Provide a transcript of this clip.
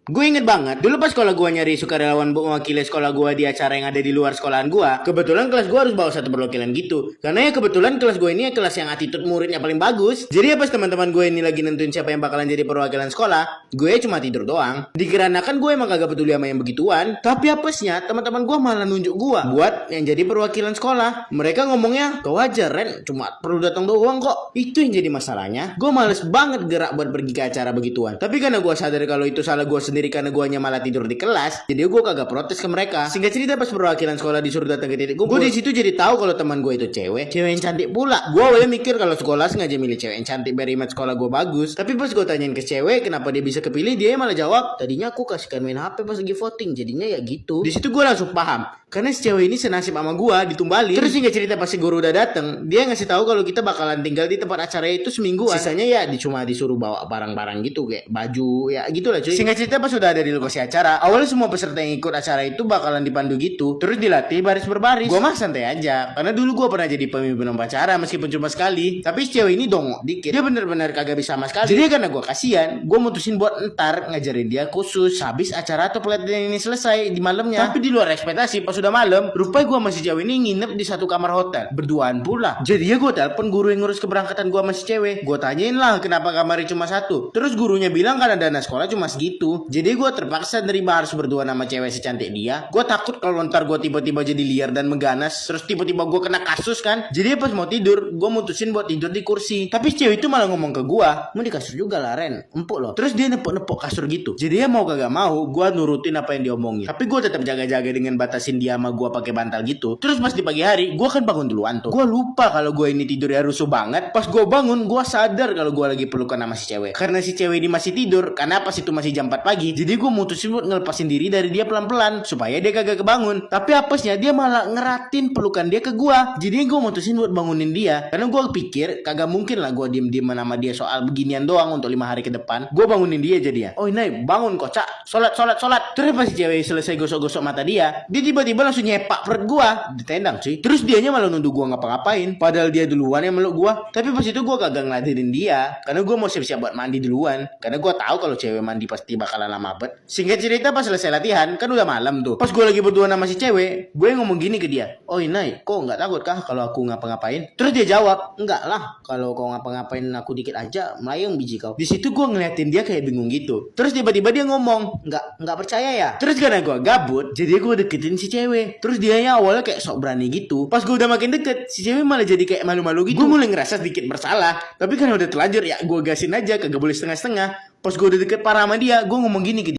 Gue inget banget, dulu pas sekolah gue nyari sukarelawan buat mewakili sekolah gue di acara yang ada di luar sekolahan gue, kebetulan kelas gue harus bawa satu perwakilan gitu. Karena ya kebetulan kelas gue ini ya kelas yang attitude muridnya paling bagus. Jadi ya pas teman-teman gue ini lagi nentuin siapa yang bakalan jadi perwakilan sekolah, gue cuma tidur doang. Dikarenakan gue emang kagak peduli sama yang begituan, tapi apesnya teman-teman gue malah nunjuk gue buat yang jadi perwakilan sekolah. Mereka ngomongnya, kau aja Ren, cuma perlu datang doang kok. Itu yang jadi masalahnya. Gue males banget gerak buat pergi ke acara begituan. Tapi karena gue sadar kalau itu salah gue sendiri karena guanya malah tidur di kelas, jadi gue kagak protes ke mereka. Singkat cerita pas perwakilan sekolah disuruh datang ke titik kumpul, gue di situ jadi tahu kalau teman gue itu cewek yang cantik pula. Gue awalnya mikir kalau sekolah sengaja milih cewek yang cantik biar image sekolah gue bagus. Tapi pas gue tanyain ke cewek kenapa dia bisa kepilih, dia malah jawab, tadinya aku kasihkan main HP pas lagi voting, jadinya ya gitu. Di situ gue langsung paham. Karena si cewek ini senasib sama gua ditumbalin. Terus hingga cerita pas si guru udah dateng, dia ngasih tahu kalau kita bakalan tinggal di tempat acara itu semingguan. Sisanya ya cuma disuruh bawa barang-barang gitu kayak baju ya gitulah cuy. Singkat cerita pas sudah ada di lokasi acara, awalnya semua peserta yang ikut acara itu bakalan dipandu gitu, terus dilatih baris berbaris. Gua mah santai aja, karena dulu gua pernah jadi pemimpin upacara meskipun cuma sekali. Tapi si cewek ini dongok dikit. Dia bener-bener kagak bisa sama sekali. Jadi karena gua kasihan, gua mutusin buat ntar ngajarin dia khusus habis acara atau pelatihan ini selesai di malamnya. Tapi di luar ekspektasi pas sudah malam, rupanya gue sama si cewek ini nginep di satu kamar hotel, berduaan pula. Jadi ya gue telepon guru yang ngurus keberangkatan gue sama si cewek. Gue tanyain lah kenapa kamarnya cuma satu. Terus gurunya bilang karena dana sekolah cuma segitu. Jadi gue terpaksa nerima harus berduaan sama cewek secantik dia. Gue takut kalau ntar gue tiba-tiba jadi liar dan mengganas, terus tiba-tiba gue kena kasus kan. Jadi pas mau tidur, gue mutusin buat tidur di kursi. Tapi si cewek itu malah ngomong ke gue, mau di kasur juga lah Ren, empuk loh. Terus dia nepok-nepok kasur gitu. Jadi ya mau kagak mau, gue nurutin apa yang diomongin. Tapi gue tetap jaga-jaga dengan batasin dia sama gue pakai bantal gitu. Terus pas di pagi hari, gue kan bangun duluan tuh. Gue lupa kalau gue ini tidurnya rusuh banget. Pas gue bangun, gue sadar kalau gue lagi pelukan sama si cewek. Karena si cewek ini masih tidur, karena pas itu masih jam 4 pagi. Jadi gue mutusin buat ngelepasin diri dari dia pelan-pelan supaya dia kagak kebangun. Tapi apesnya dia malah ngeratin pelukan dia ke gue. Jadi gue mutusin buat bangunin dia. Karena gue pikir kagak mungkin lah gue diem-diem sama dia soal beginian doang untuk 5 hari ke depan. Gue bangunin dia jadi ya. Oh ini bangun kocak, sholat. Terus pas si cewek selesai gosok-gosok mata dia tiba-tiba langsung nyepak perut gua, ditendang cuy. Terus dianya malah nuduh gua ngapa-ngapain, padahal dia duluan yang meluk gua. Tapi pas itu gua kagak ngeladenin dia, karena gua mau siap-siap buat mandi duluan. Karena gua tahu kalau cewek mandi pasti bakalan lama banget. Singkat cerita pas selesai latihan, kan udah malam tuh. Pas gua lagi berduaan sama si cewek, gue ngomong gini ke dia, "Oh Inai, kok nggak takut kah kalau aku ngapa-ngapain?" Terus dia jawab, "Enggak lah, kalau kau ngapa-ngapain aku dikit aja, melayang biji kau." Di situ gua ngeliatin dia kayak bingung gitu. Terus tiba-tiba dia ngomong, "Nggak percaya ya?" Terus karena gua gabut, jadi gua deketin si cewek. Terus dianya awalnya kayak sok berani gitu. Pas gue udah makin deket, si cewek malah jadi kayak malu-malu gitu. Gue mulai ngerasa sedikit bersalah. Tapi karena udah terlanjur ya gue gasin aja, kagak boleh setengah-setengah. Pas gue udah deket parah sama dia, gue ngomong gini ke dia.